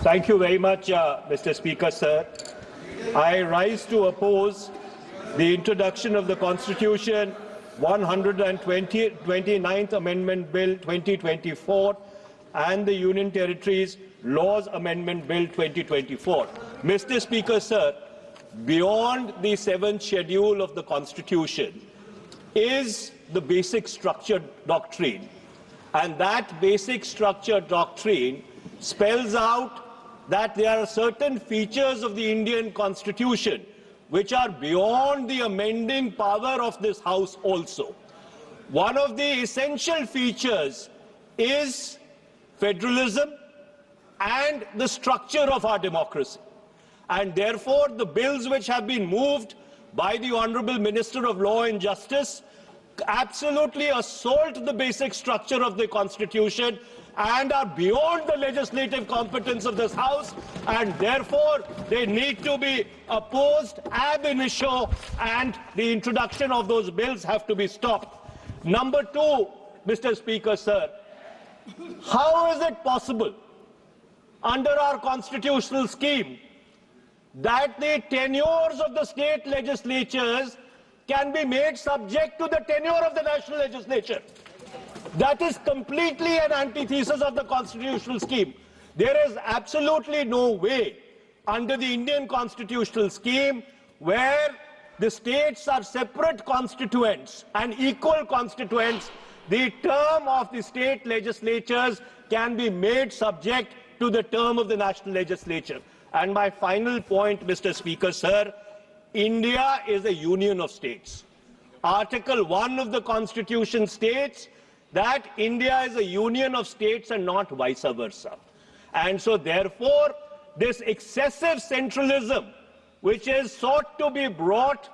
Thank you very much, Mr. Speaker, sir. I rise to oppose the introduction of the Constitution 129th Amendment Bill 2024 and the Union Territories Laws Amendment Bill 2024. Mr. Speaker, sir, beyond the 7th schedule of the Constitution is the basic structure doctrine. And that basic structure doctrine spells out that there are certain features of the Indian Constitution which are beyond the amending power of this House also. One of the essential features is federalism and the structure of our democracy. And therefore, the bills which have been moved by the Honorable Minister of Law and Justice absolutely assault the basic structure of the Constitution and are beyond the legislative competence of this House, and therefore they need to be opposed ab initio, and the introduction of those bills have to be stopped. Number two, Mr. Speaker, sir, how is it possible under our constitutional scheme that the tenures of the state legislatures can be made subject to the tenure of the national legislature? That is completely an antithesis of the constitutional scheme. There is absolutely no way under the Indian constitutional scheme where the states are separate constituents and equal constituents, the term of the state legislatures can be made subject to the term of the national legislature. And my final point, Mr. Speaker, sir, India is a union of states. Article 1 of the Constitution states that India is a union of states and not vice versa. And so therefore, this excessive centralism, which is sought to be brought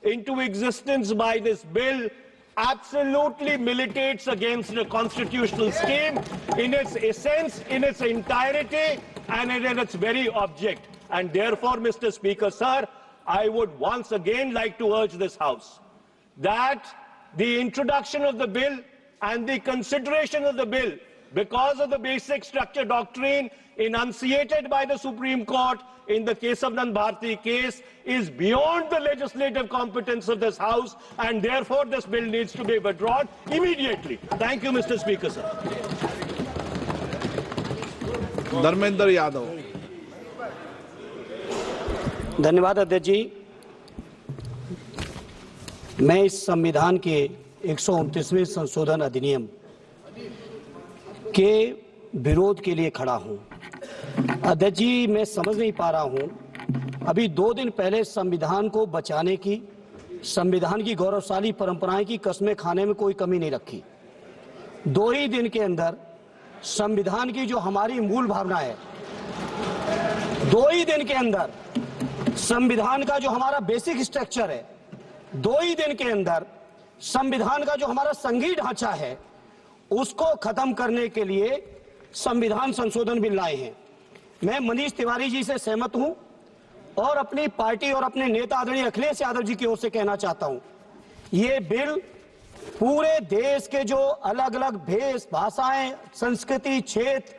into existence by this bill, absolutely militates against the constitutional scheme in its essence, in its entirety, and in its very object. And therefore, Mr. Speaker, sir, I would once again like to urge this House that the introduction of the bill and the consideration of the bill, because of the basic structure doctrine enunciated by the Supreme Court in the Kesavanand Bharti case, is beyond the legislative competence of this House, and therefore this bill needs to be withdrawn immediately. Thank you, Mr. Speaker, sir. Dharmendra Yadav. धन्यवाद अध्यक्ष जी। मैं इस संविधान के 129वें संशोधन अधिनियम के विरोध के लिए खड़ा हूं। अध्यक्ष जी, मैं समझ नहीं पा रहा हूं, अभी 2 दिन पहले संविधान को बचाने की, संविधान की गौरवशाली परंपराएं की कस्में खाने में कोई कमी नहीं रखी। 2 ही दिन के अंदर संविधान की जो हमारी मूल भावना है, 2 ही दिन के अंदर संविधान का जो हमारा बेसिक स्ट्रक्चर है, 2 ही दिन के अंदर संविधान का जो हमारा संघीय ढांचा है, उसको खत्म करने के लिए संविधान संशोधन बिल लाए हैं। मैं मनीष तिवारी जी से सहमत हूं और अपनी पार्टी और अपने नेता आदरणीय अखिलेश यादव जी की ओर से कहना चाहता हूं, ये बिल पूरे देश के जो अलग अलग भेष, भाषाएं, संस्कृति, क्षेत्र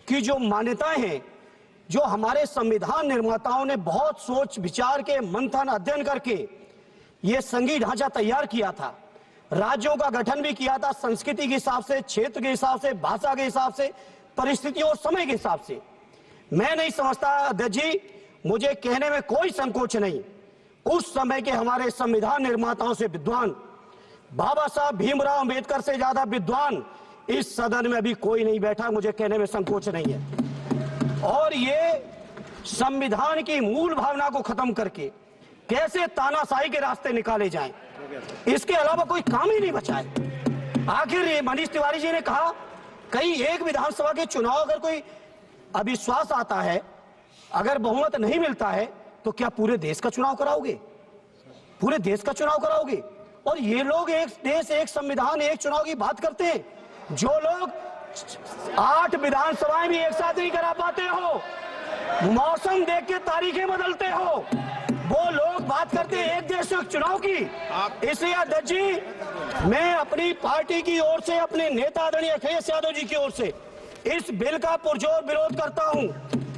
की जो मान्यताएं हैं, जो हमारे संविधान निर्माताओं ने बहुत सोच विचार के मंथन अध्ययन करके ये संघीय ढांचा तैयार किया था, राज्यों का गठन भी किया था, संस्कृति के हिसाब से, क्षेत्र के हिसाब से, भाषा के हिसाब से, परिस्थितियों और समय के हिसाब से। मैं नहीं समझता अध्यक्ष जी, मुझे कहने में कोई संकोच नहीं, उस समय के हमारे संविधान निर्माताओं से विद्वान, बाबा साहब भीमराव अंबेडकर से ज्यादा विद्वान इस सदन में अभी कोई नहीं बैठा, मुझे कहने में संकोच नहीं है। और ये संविधान की मूल भावना को खत्म करके कैसे तानाशाही के रास्ते निकाले जाएं, इसके अलावा कोई काम ही नहीं बचा है। आखिर मनीष तिवारी जी ने कहा, कहीं एक विधानसभा के चुनाव अगर कोई अविश्वास आता है, अगर बहुमत नहीं मिलता है, तो क्या पूरे देश का चुनाव कराओगे? पूरे देश का चुनाव कराओगे? और ये लोग एक देश, एक संविधान, एक चुनाव की बात करते हैं। जो लोग 8 विधानसभाएं भी एक साथ नहीं करा पाते हो, मौसम देख के तारीखें बदलते हो, वो लोग बात करते हैं एक देश एक चुनाव की। इसलिए अध्यक्ष जी, मैं अपनी पार्टी की ओर से, अपने नेता आदरणीय अखिलेश यादव जी की ओर से इस बिल का पुरजोर विरोध करता हूं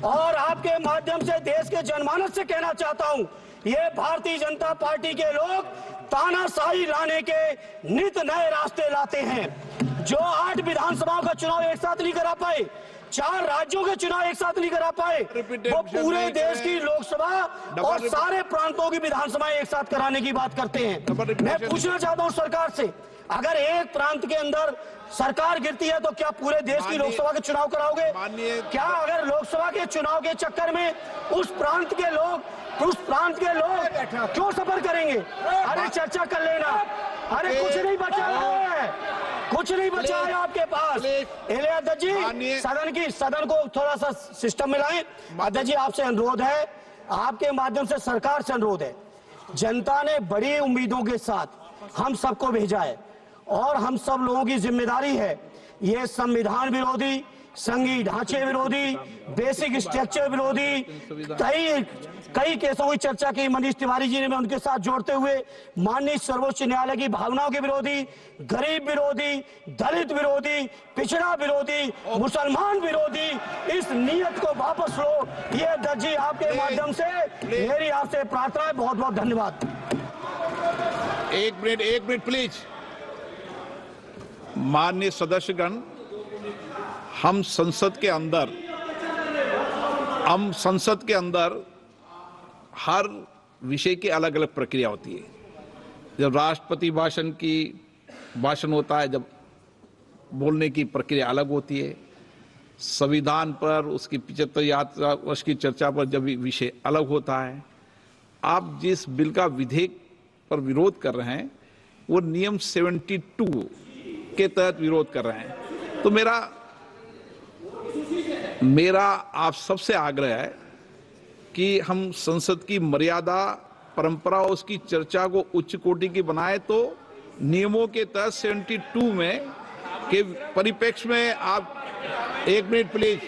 और आपके माध्यम से देश के जनमानस से कहना चाहता हूं, ये भारतीय जनता पार्टी के लोग तानाशाही लाने के नित नए रास्ते लाते हैं। जो 8 विधानसभाओं का चुनाव एक साथ नहीं करा पाए, 4 राज्यों के चुनाव एक साथ नहीं करा पाए, वो पूरे देश की लोकसभा और सारे प्रांतों की विधानसभाएं एक साथ कराने की बात करते हैं। मैं पूछना चाहता हूं सरकार से, अगर एक प्रांत के अंदर सरकार गिरती है तो क्या पूरे देश की लोकसभा के चुनाव कराओगे? क्या अगर लोकसभा के चुनाव के चक्कर में उस प्रांत के लोग क्यों सफर करेंगे? अरे चर्चा कर लेना। अरे कुछ नहीं बचा है, कुछ नहीं बचा है आपके पास। अध्यक्ष जी, सदन को थोड़ा सा सिस्टम में लाएं। अध्यक्ष जी, आपसे अनुरोध है, आपके माध्यम से सरकार से अनुरोध है, जनता ने बड़ी उम्मीदों के साथ हम सबको भेजा है और हम सब लोगों की जिम्मेदारी है, ये संविधान विरोधी, संघीय ढांचे विरोधी, बेसिक स्ट्रक्चर विरोधी कई केसों की चर्चा की मनीष तिवारी जी ने उनके साथ जोड़ते हुए, माननीय सर्वोच्च न्यायालय की भावनाओं के विरोधी, गरीब विरोधी, दलित विरोधी, पिछड़ा विरोधी, मुसलमान विरोधी, इस नियत को वापस लो। ये अध्यक्ष जी, आपके माध्यम से मेरी आपसे प्रार्थना है। बहुत बहुत धन्यवाद। एक मिनट प्लीज। माननीय सदस्यगण, हम संसद के अंदर हर विषय की अलग अलग प्रक्रिया होती है। जब राष्ट्रपति भाषण होता है, जब बोलने की प्रक्रिया अलग होती है। संविधान पर उसकी 75 वर्ष की चर्चा पर जब विषय अलग होता है। आप जिस बिल का विधेयक पर विरोध कर रहे हैं वो नियम 72 के तहत विरोध कर रहे हैं। तो मेरा आप सबसे आग्रह है कि हम संसद की मर्यादा, परंपरा, उसकी चर्चा को उच्च कोटि की बनाए। तो नियमों के तहत 72 में के परिप्रेक्ष्य में आप एक मिनट प्लीज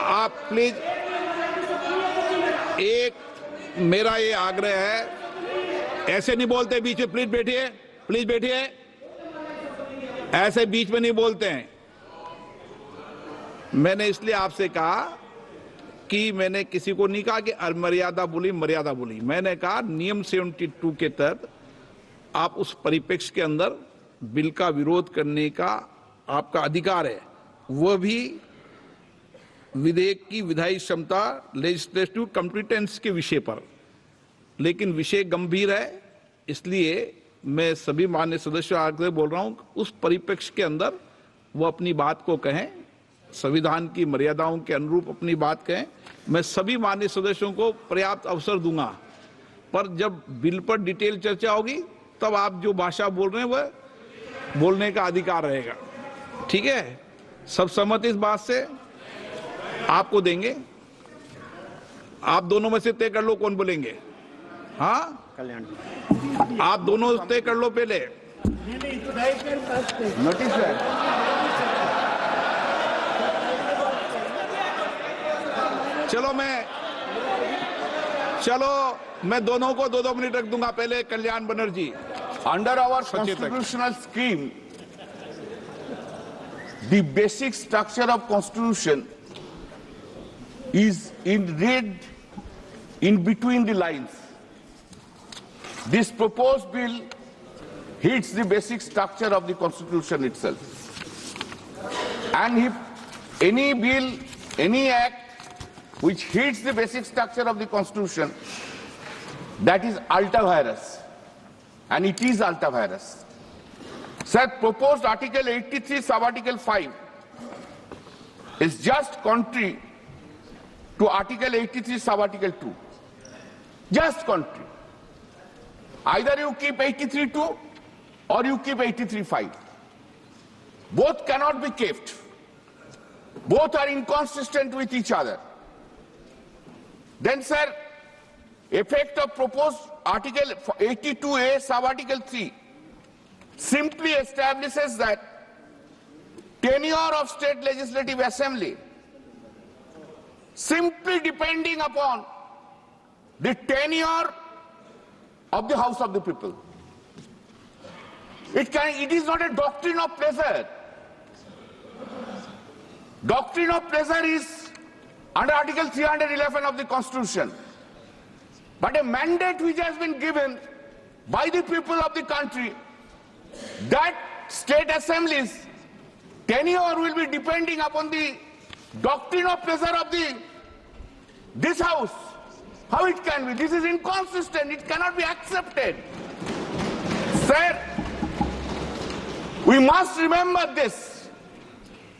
आप प्लीज एक मेरा ये आग्रह है, ऐसे नहीं बोलते बीच में। प्लीज बैठिए, ऐसे बीच में नहीं बोलते हैं। मैंने इसलिए आपसे कहा कि मैंने किसी को नहीं कहा कि मर्यादा बोली। मैंने कहा नियम 72 के तहत आप उस परिप्रेक्ष्य के अंदर बिल का विरोध करने का आपका अधिकार है, वह भी विधेयक की विधायी क्षमता, लेजिस्लेटिव कॉम्पिटेंस के विषय पर। लेकिन विषय गंभीर है, इसलिए मैं सभी मान्य सदस्यों आगे बोल रहा हूं, उस परिप्रेक्ष्य के अंदर वो अपनी बात को कहें, संविधान की मर्यादाओं के अनुरूप अपनी बात कहें। मैं सभी मान्य सदस्यों को पर्याप्त अवसर दूंगा, पर जब बिल पर डिटेल चर्चा होगी तब आप जो भाषा बोल रहे हैं वह बोलने का अधिकार रहेगा। ठीक है, सब सहमत इस बात से? आपको देंगे, आप दोनों में से तय कर लो कौन बोलेंगे। हाँ, कल्याण, आप दोनों तय कर लो पहले। नोटिस है। चलो मैं दोनों को 2-2 मिनट रख दूंगा। पहले Kalyan Banerjee. Under our constitutional scheme, the basic structure of constitution is read in between the lines. This proposed bill hits the basic structure of the constitution itself. And if any bill, any act which hits the basic structure of the constitution, that is ultra-virus. And it is ultra-virus. Sir, proposed Article 83, Sub-Article 5 is just contrary to Article 83, Sub-Article 2. Just contrary. Either you keep 83.2 or you keep 83.5. Both cannot be kept. Both are inconsistent with each other. Then, sir, effect of proposed Article 82A, Sub-Article 3 simply establishes that tenure of state legislative assembly simply depending upon the tenure of the House of the People. It is not a doctrine of pleasure. Doctrine of pleasure is under Article 311 of the Constitution. But a mandate which has been given by the people of the country that state assemblies tenure will be depending upon the doctrine of pleasure of this house. How it can be? This is inconsistent. It cannot be accepted. Sir, we must remember this.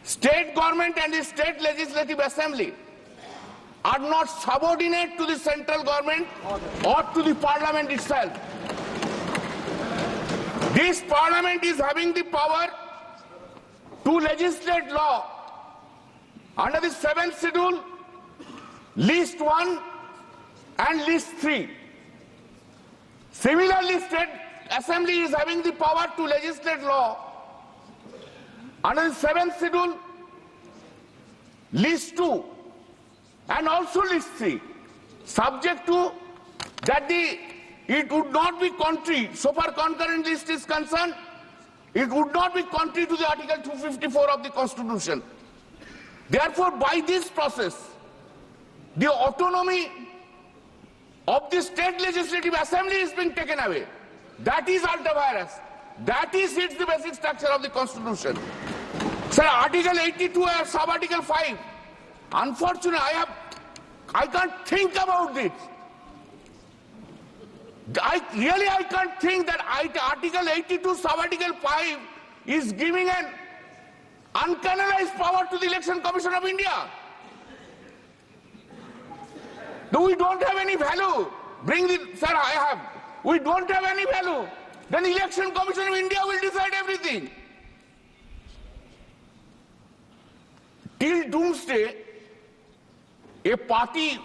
State government and the state legislative assembly are not subordinate to the central government or to the parliament itself. This parliament is having the power to legislate law under the 7th schedule, list 1 and list 3. Similarly, state assembly is having the power to legislate law under the 7th schedule, list 2 and also list 3, subject to that it would not be contrary, so far concurrent list is concerned, it would not be contrary to the Article 254 of the Constitution. Therefore, by this process, the autonomy of the state legislative assembly is being taken away. That is ultra vires. That is hits the basic structure of the Constitution. Sir, Article 82 or sub-Article 5. Unfortunately, I can't think about it. I can't think that Article 82 sub-Article 5 is giving an uncanonized power to the Election Commission of India. No, we don't have any value. We don't have any value. Then the Election Commission of India will decide everything. Till doomsday, a party